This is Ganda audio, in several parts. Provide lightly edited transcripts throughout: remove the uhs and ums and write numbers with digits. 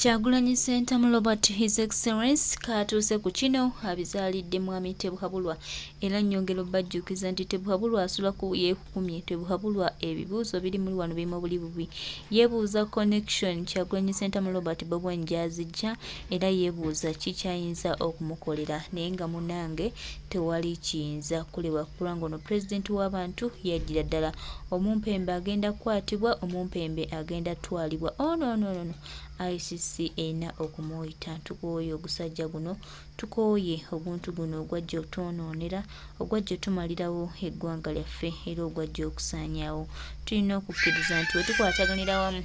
Kyagulanyi Ssentamu Robert His Excellence katuuse ku kino abizaalidde mwami Tebuhabulwa era nnyongera obbajjukiza nti Tebuhabulwa asulako yeekukumye. Tebuhabulwa ebibuuzo biri muli wano bimu buli bubi. Yeebuuza connection Kyagulanyi Ssentamu Robert Bobwen gy'azijja era yeebuuza kikyayinza okumukolera naye nga munnange tewali kiyinza kulebwa kubanga ono pulezidenti w'abantu yaddira ddala. Omumpembe agenda kukwatibwa, omumpembe agenda twalibwa. No. ICC ena okumuyita. Tukooye ogusajja guno, tukooye obuntu guno ogwajja otwonoonera, ogwajja tumalirawo eggwanga lyaffe era ogwajja okusaanyaawo. Tulina okukkiriza nti bwe tukwataganira wamu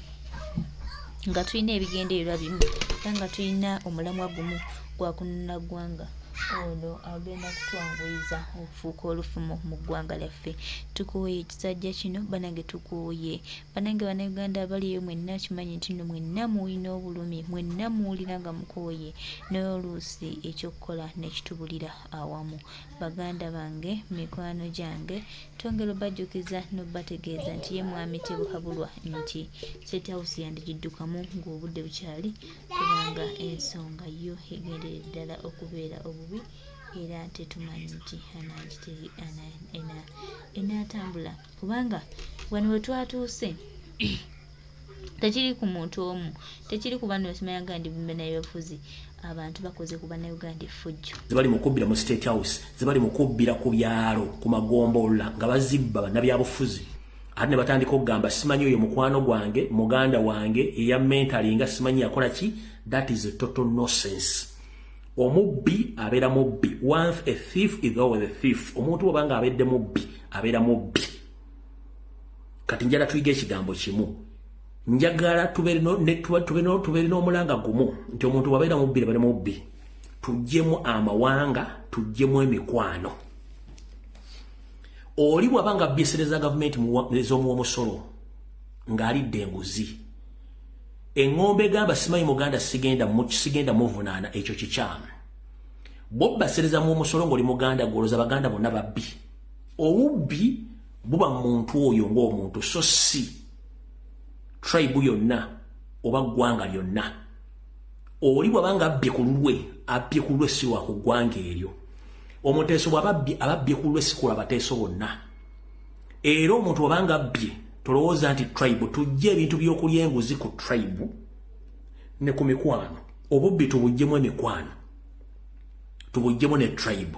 nga tulina ebigendererwa bimu era nga tulina omulamwa gumu gwa kununula ggwanga, ono agenda kutwanguyiza okufuuka olufumo mu ggwanga lyaffe. Tukooye ekisajja kino banange, tukooye banange bannayuganda abaliyo mwenna kimanyi nti nno mwenna mulina obulumi, mwenna muwulira nga mukooye naye oluusi ekyokukola nekitubulira awamu. Baganda bange, mikwano gyange, twongera obbajjukiza n'obbategeeza nti ye mwami Tebuhabulwa nti State House yandigiddukamu ng'obudde bukyali kubanga ensonga yo egenderera ddala okubeera obubi era tetumanyi nti enaatambula kubanga wano we twatuuse tekiri ku muntu omu, tekiri ku bano basimanyanga ndi bannabyabufuzi. Abantu bakoze ku bannayuganda effujjo. Zibali mu kubbira mu State House, zibali mu kubbira ku byalo, ku magombola nga bazibba bannabyabufuzi. Ate ne batandika okugamba simanyi oyo mukwano gwange, muganda wange eya mentally nga simanyi yakola ki. That is a total nonsense. Omubbi abeera mubbi. Once a thief is always a thief. Omuntu obanga abedde mubbi abeera mubbi. Kati njala tuyiga ekigambo kimu. Njagala tubeere n'omulanga gumu nti omuntu wabeera mubbi abeera mubbi. Tuggyemu amawanga, tuggyemu emikwano. Oli bw'abanga byesereza gavumenti ez'omuwomusolo ng'alidde enguzi, engombe gamba simanyi muganda sigenda muvunaana, ekyo kikyamu. Bw'obbasereza mu omusolo ng'oli muganda gwoloza baganda bonna babbi. Obubbi buba muntu oyo ng'omuntu so si tribe yonna oba ggwanga lyonna. Oli bw'abanga abbye ku lulwe si lwa ku ggwanga eryo. Omuteeso bw'ababbye ku lulwe si ku lw'abateeso bonna. Era omuntu bw'abanga abbye tolowooza nti tribe, tujje ebintu by'okulya enguzi ku tribe ne ku mikwano. Obubbi tubuggyemu emikwano, tubuggyemu ne tribe.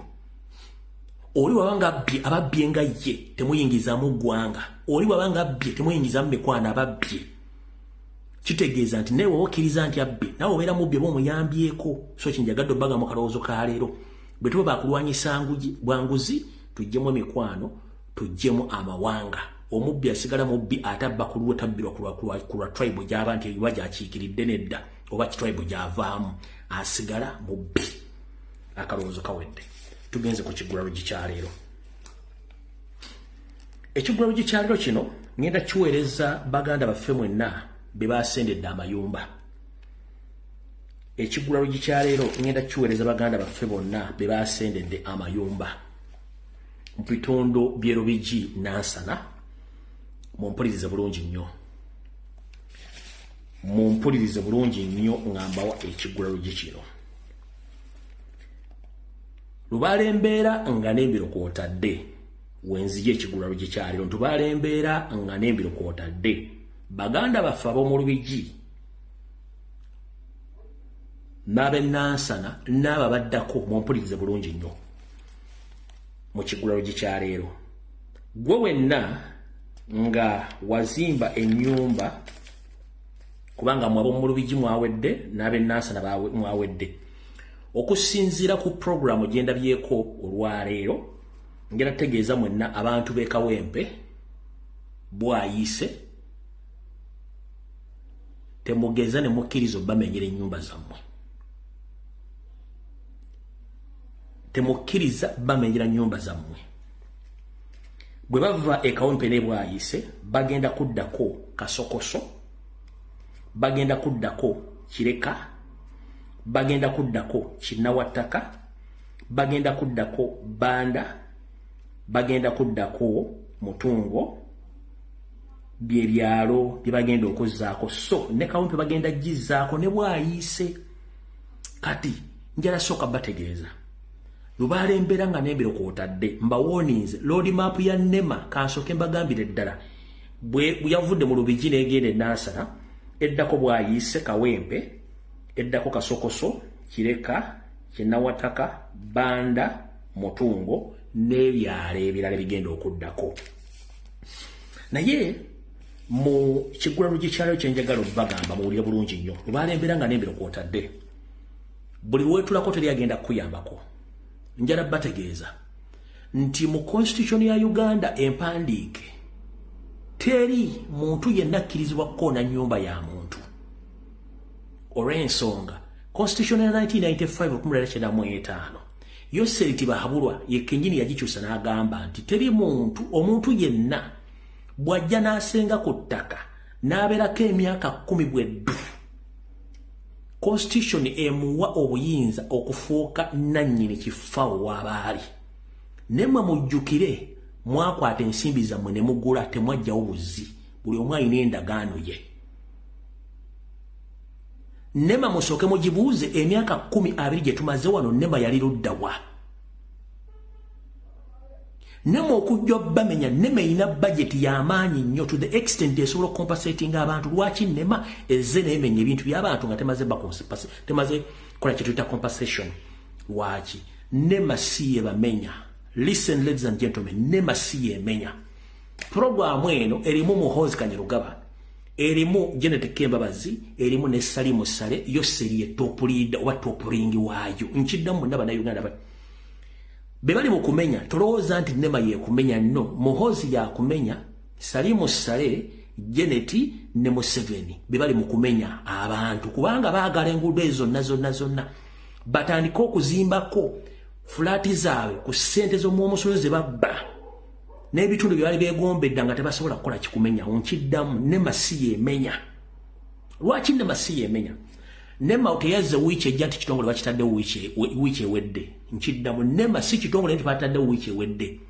Oli bw'abanga ababbye nga ye temuyingizaamu ggwanga. Oli bw'abanga abbye temuyingizaamu mikwano ababbye. Kitegeeza nti naye wokkiriza nti abbe nawe obeera mubbi oba omuyambyeko. So kinjagadde obbaga mu kalowoozo ka leero bwe tuba bakulwanyisa bwanguzi, tuggyemu emikwano, tuggyemu amawanga. Omubbi asigala mubbi ate abba ku lulwe tabbirwa ku lwa tribe gy'aba nti ebiba gyakiikiridde nedda oba tribe gy'avaamu, asigala mubbi. Akalowoozo kawedde. Tugenze ku kiggulalo gikyaleero. Ekiggulalo gikyaleero kino ngenda kiweereza baganda baffe mwenna be baasendedde amayumba. Ekiggulalo gikyaleero ngenda kiweereza baganda baffe bonna be baasendedde amayumba mu bitundu by'e Rubigi, Nansana. Mumpulirize bulungi nnyo. Mumpulirize bulungi nnyo ngambawa ekiggulalo kino. Lubaala embeera nga n'embiro kw'otadde wenzija ekiggulalo gikyaleero. Tubaala embeera nga n'embiro kw'otadde. Baganda baffe ab'omu Lubigi n'ab'e Nansana n'ababaddako mumpulirize bulungi nnyo mu kiggulalo gikyaleero. Gwe wenna nga wazimba ennyumba, kubanga mwabo mu Lubigi mwawedde n'ab'e Nansana mwawedde, okusinziira ku programu gye ndabyeko olwaleero, ngenda tegeeza mwenna abantu b'e Kawempe, Bwayiise, temugeza ne mukkiriza obbamenyera ennyumba zammwe. Temukkiriza bamenyera nnyumba zammwe. Bwe bava e Kawempe ne Bwayiise bagenda kuddako Kasokoso, bagenda kuddako Kireka, bagenda kuddako Kinnawattaka, bagenda kuddako Banda, bagenda kuddako Mutungo, bye byalo bye bagenda okuzzaako so ne Kawempe bagenda gizzaako ne bwayise kati njala soka bategeeza Lubaale embeera nga n'embiro kwotadde mbawooninze road map ya NEMA kansooke mbagambire ddala bwe yavudde mu Lubigi n'egenda Nansana eddako bwayise Kawempe eddako Kasokoso Kireka Kinawataka Banda Mutungo n'ebyalo ebirala bigenda okuddako naye mu kigula lugikyalo kyenjagala bagamba muwulire bulungi nnyo Lubaale embeera nga n'embiro kwotadde buli weetulako teri agenda kuyambako njala bategeeza nti mu constitution ya Uganda empandiike teri muntu yenna akkirizibwa kukoona nnyumba ya muntu olw'ensonga constitution ya 1995 Yoseri Bahabulwa ye kenyini yagikyusa n'agamba nti teri omuntu yenna bw'ajja n'asenga ku ttaka n'abeerako emyaka 10 bweddu Constitution emuwa obuyinza okufuuka nannyini kifaawo w'abaali nemwe mujjukire mwakwata ensimbi zammwe ne mugula temwajjawo buzzi buli omu alina endagaano ye NEMA musooke mugibuuze emyaka 12 gye tumaze wano NEMA yali luddawa NEMA okujja bamenya NEMA erina budget y'amaanyi nnyo to the extent esobola compensating abantu lwaki NEMA ezze n'emenya ebintu by'abantu nga temaze kola kye tuyita compensation lwaki NEMA si yebamenya listen ladies and gentlemen NEMA si yemenya programu eno erimu Muhoozi Kanyarugaba erimu Janet Kembabazi erimu ne Salimu Sale Yoseri ye top leader oba top ring waayo nkiddamu n'Abannayuganda bebali mu kumenya tolowooza nti NEMA ye kumenya no Muhoozi ya kumenya Salimu Sale Janet ne Museveni bebali mu kumenya abantu kubanga baagala enguudo ezo zonna batandika okuzimbako fulati zaabwe ku ssente z'omwomusolo ze babba n'ebitundu bye bali beegombedda nga tebasobola kukola kikumenya nkiddamu NEMA si yemenya lwaki NEMA si yemenya NEMA teyazze wiiki ejja nti kitongole bakitaddewo wiiki ewedde nkiddamu NEMA si kitongole nti bataddewo wiiki ewedde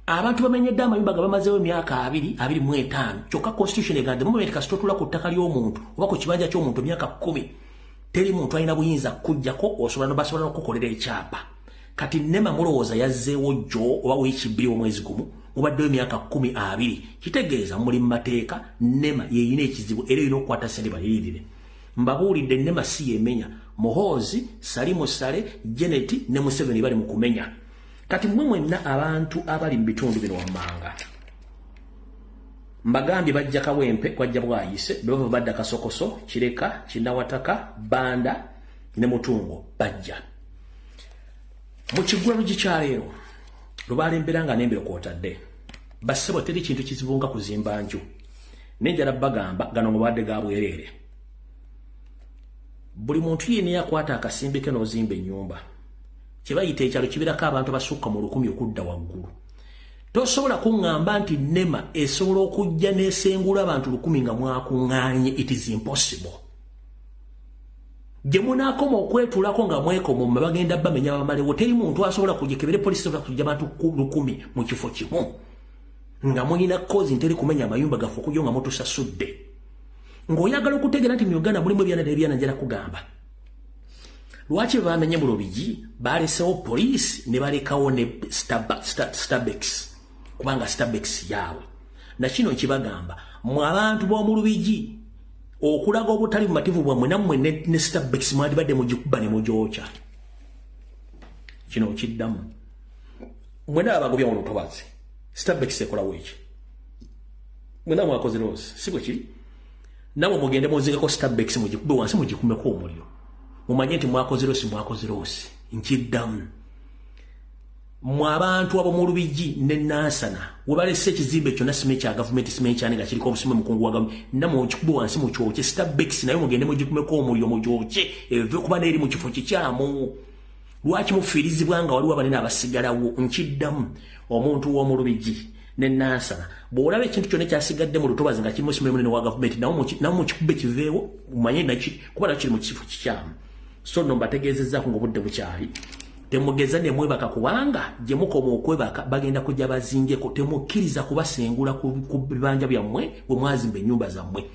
abantu bamenyedde amayumba ga bamazeewo emyaka 25 kyokka constitution eganda moment kasitotula ku ttaka ly'omuntu oba ku kibanja ky'omuntu emyaka 10 teri muntu alina buyinza kujjako basobola n'okukolera ekyapa kati NEMA mulowooza yazzeewo jjo oba wiiki 2 omwezi gumu mubaddewo emyaka 12 kitegeeza muli mu mateeka NEMA yeyina ekizibu era erina okukwata ssente balirire mbabuulidde NEMA si yemenya Muhoozi Salimu Sale Janet ne Museveni bali mu kumenya kati mmwe mwenna abantu abali mu bitundu bino wammanga mbagambye bajja Kawempe kwajja bwayise bava badda Kasokoso Kireka Kinawataka Banda ne Mutungo bajja mu kigula lugikyaleero Lubaale embeera nga n'embiro kwotadde bassebo teri kintu kizibu nga kuzimba nju nenjala bagamba gano mubadde ga bwereere buli muntu yenna yakwata akasimbi ke n'ozimba ennyumba kye bayita ekyalo kibeerako abantu basukka mu 1000 okudda waggulu tosobola kuŋŋamba nti NEMA esobola okujja n'esengula abantu 1000 nga mwakuŋŋaanye it is impossible gye munaakoma okwetuulako nga mwekoma bagenda bamenya bamalewo teri muntu asobola kujekebere polisi sobola kujja abantu 10,000 mu kifo kimu nga mulina kozi nteri kumenya amayumba gaffe okujja nga mutusasudde ng'oyagala okutegeera nti mu Uganda mulimu ebyana njala kugamba lwaki bamenye mu Lubigi balesewo polisi ne balekawo ne Starbucks kubanga Starbucks yaabwe nakino nkibagamba mu abantu b'omu Lubigi okulaga obutali bumativu bwammwe nammwe ne Starbucks mwandibadde mugikuba ne mugyokya kino kiddamu mwena abagobya mu lutobazi Starbucks ekolawo eki mwena mwakoze rose si bwe kiri namwe mugende muzingako Starbucks mugikube wansi mugikumeko omuliro mumanye nti mwakoze rose nkiddamu mu abantu abo mu Lubigi ne Nansana webalese ekizimbe kyonna simanyi kya gavumenti simanyi kyani nga kiriko omusimu mukungu wa gavumenti namwe mukikube wansi mukyokye Starbucks naye mugende mugikumeko omuliro mugyokye eve kuba n'eri mu kifo kikyamu lwaki mufiirizibwa nga waliwo abanene abasigalawo nkiddamu omuntu w'omu Lubigi ne Nansana bw'olaba ekintu kyonna kyasigadde mu lutobazi nga kirimu simu munene wa gavumenti nawe mukikube kiveewo mumanye kuba nakyo kiri mu kifo kikyamu so no mbategeezezzaako ng'obudde bukyali temugeza ne mwebaka kubanga gye mukoma okwebaka bagenda kujja bazingeko temukkiriza kubasengula ku bibanja byammwe bwe mwazimba ennyumba zammwe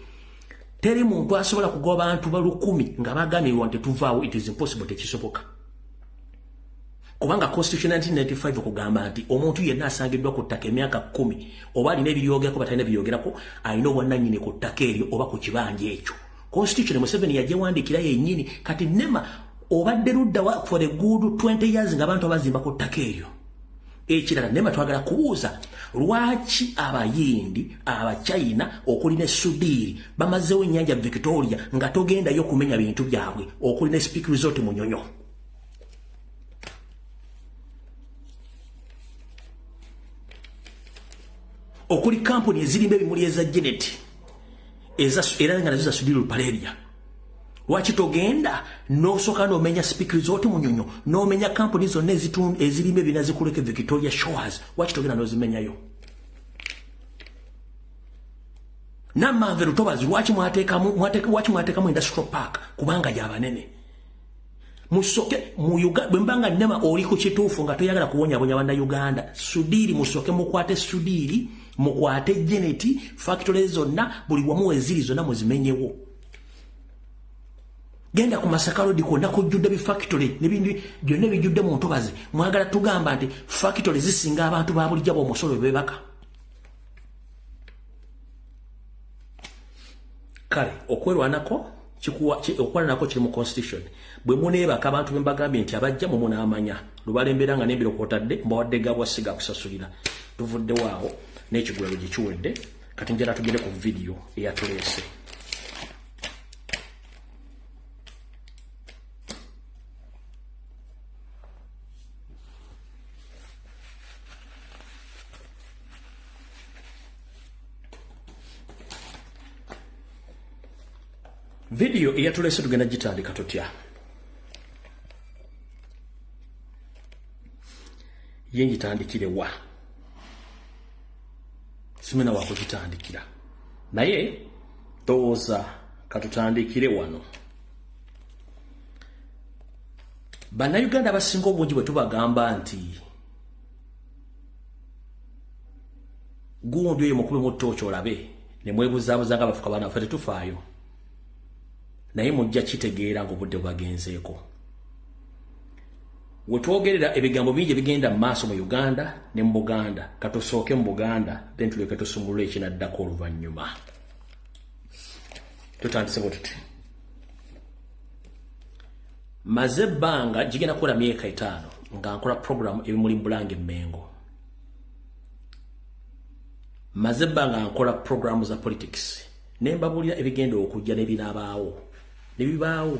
teri muntu asobola kugoba abantu ba 100 nga bagamirwa nti tuvaawo. It is impossible, tekisoboka kubanga constitution 1995 okugamba nti omuntu yenna asangiddwa ku ttaka emyaka 10 oba alina ebiryogerako batalina ebiryogerako alina obwannannyini ku ttaka eryo oba ku kibanja ekyo. Constitution Museveni yagyewandiikira yennyini. Kati nema obadde ludda for a good 20 years nga abantu abazimba ku ttaka eryo. Ekirala nema twagala kubuuza lwaki abayindi abachina okuli ne Sudiri bamazeewo ennyanja Victoria nga togendayo kumenya bintu byabwe okuli ne Speak Resort Munyonyo. Okuli kampuni ezirimba ebimuli eza Genet era nga nazo za Sudiri Paleria. Lwaki togenda n'osooka n'omenya Speak Resort Munyonyo n'omenya kampuni zonna ezirimba ebinazi kuleke Victoria Shores? Lwaki togenda n'ozimenyayo? Nammanve Lutobazi lwaki mwateekamu Industrial Park kubanga gy'abanene? Musoke mu Uganda bwe mbanga nema oli ku kituufu nga toyagala kuwonyabonya bannayuganda. Sudiri musoke mukwate Sudiri mukwate Genet factory zonna buli wamu eziri zonna muzimenyewo. Genda ku Masaka Road kwonna kujjudde bi factory n'ebintu byonna bijjudde mu Ntobazi. Mwagala tugamba nti factory zisinga abantu ba bulijja b'omusolo bebaka. Kale okwerwanako okwerwanako kiri mu constitution. Bwe muneebaka abantu be mbagambye nti abajja mu munaamanya lubalembera nga n'embiro kwotadde mbawadde gabwasiga kusasulira. Tuvudde waawo n'ekigulalo gye kiwedde. Kati njala tugere ku video eyatuleese. Video eyatuleese tugenda gitandika tutya. Ye ngitandikire wa simena wakugitandikira naye tooza katutandikire wano. Bannayuganda abasinga obungi bwe tubagamba nti gundi oyo mukube mu ttooki olabe ne mwebuzaabuza nga bafuka baana baffe tetufaayo. Naye mujja kitegeera ng'obudde bwagenzeeko. We twogerera ebigambo bingi ebigenda mu maaso mu Uganda ne mu Buganda. Katusooke mu Buganda then tuleke tusumulule ekinaddako oluvannyuma. Tutandise bwe tuti. Maze ebbanga gigenda kukola myaka 5 nga nkola program ebimuli Bulange Mmengo. Maze ebbanga nkola program za politics. Ne mbabulira ebigenda okujja n'ebinaabaawo. Nebibaawo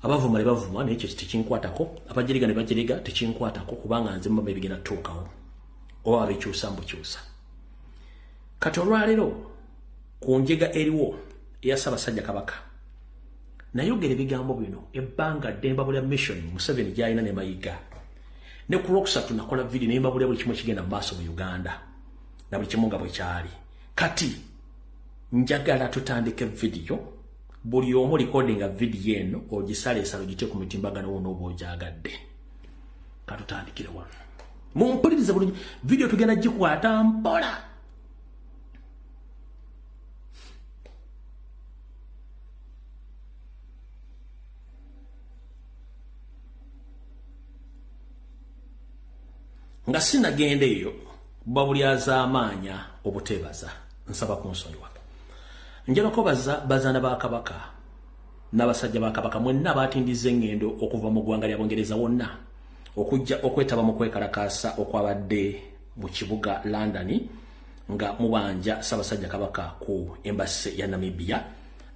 abavuma ne bavuma n'ekyo tekinkwatako abajiriga ne bajiriga tekinkwatako kubanga nze mbaba ebigenda tuukawo oba abekyusa mbukyusa. Kati olwaleero ku njega eriwo eya Ssaabasajja Kabaka nayogera ebigambo bino ebbanga dde mbabulira mission Museveni gy'alina ne Mayiga. Ne ku Lwokusatu nakola video ne mbabulira buli kimu ekigenda mu maaso mu Uganda na buli kimu nga bwe kyali. Kati njagala tutandike video buli omu recordinga video eno ogisaleesa lugite ku mitimbagano wono oba ogyagadde. Katutandikire wano mumpulirize bulungi video tugenda gikwata mpola. Nga sinagenda eyo babulyaza amaanya obuteebaza nsaba kunsonyiwa. Njala ko bazana ba Kabaka n'abasajja ba Kabaka mwenna batindize engendo okuva mu ggwanga lya Bungereza wonna okujja okwetaba mu kwekalakaasa okwabadde mu kibuga London nga mubanja Ssaabasajja Kabaka ku embassy ya Namibia.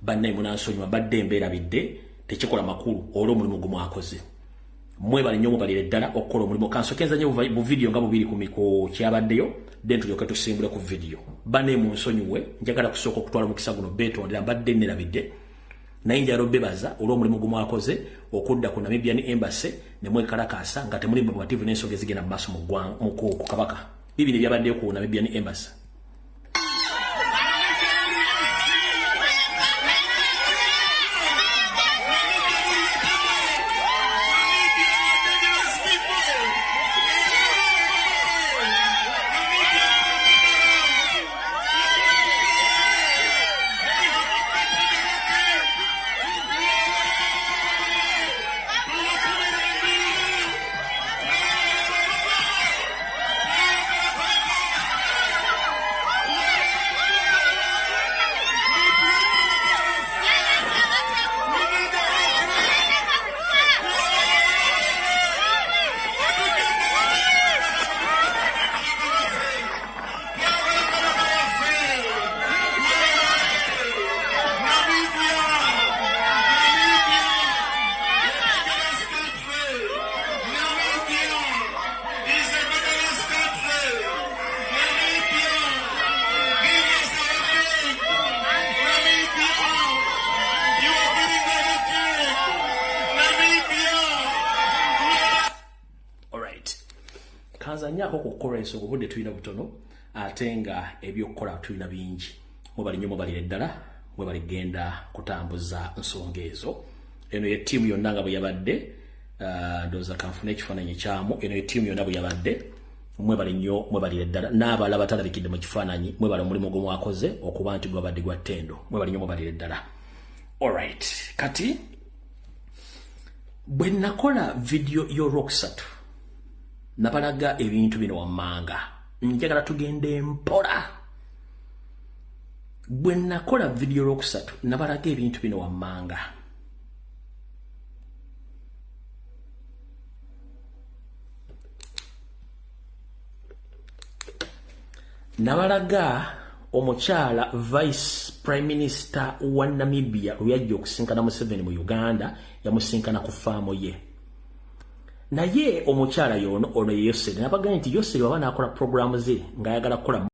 Bannaye munansonyiwa badde embeera bidde tekikola makulu olw'omulimu gumu akoze. Mwebale nnyo mubalire ddala okukola omulimu. Kansokenza nnyo bu video nga bubiri ku miko kyabaddeyo then tulyoke tusimbule ku video. Bannaye munsonyiwe njagala kusooka okutwala mukisa guno beetondera mbadde nerabidde naye njala obebaza olw'omulimu gumu akoze okudda ku Namibian Embassy ne mwekalakaasa nga temuli babativu n'ensonga ezigenda mu maaso ku Kabaka. Bibiri byabaddeyo ku Namibian Embassy. tebazanyaako ku currency obudde tulina butono ate nga ebyokukola tulina bingi mubali nnyo mubalire ddala mwe baligenda kutambuza nsonga ezo eno ye ttiimu yonna nga bwe yabadde ndowooza kanfuna ekifaananyi kyamu eno ye ttiimu yonna bwe yabadde mwebali nnyo mwebalire ddala n'abalala batalabikidde mu kifaananyi mwebala omulimu gwe mwakoze okuba nti gwabadde gwa ttendo mwebali nnyo mwebalire ddala. Alright, kati bwe nakola video y'olwokusatu nabalaga ebintu bino wammanga njagala tugende mpola. Bwe nakola video y'olwokusatu nabalaga ebintu bino wammanga. Nabalaga omukyala Vice Prime Minister wa Namibia yajja okusinkana Museveni mu Uganda yamusinkana ku faamu ye. Naye omukyala ono ye Yoseri nabagamba nti Yoseri waba n'akola programu ze ng'ayagala kukola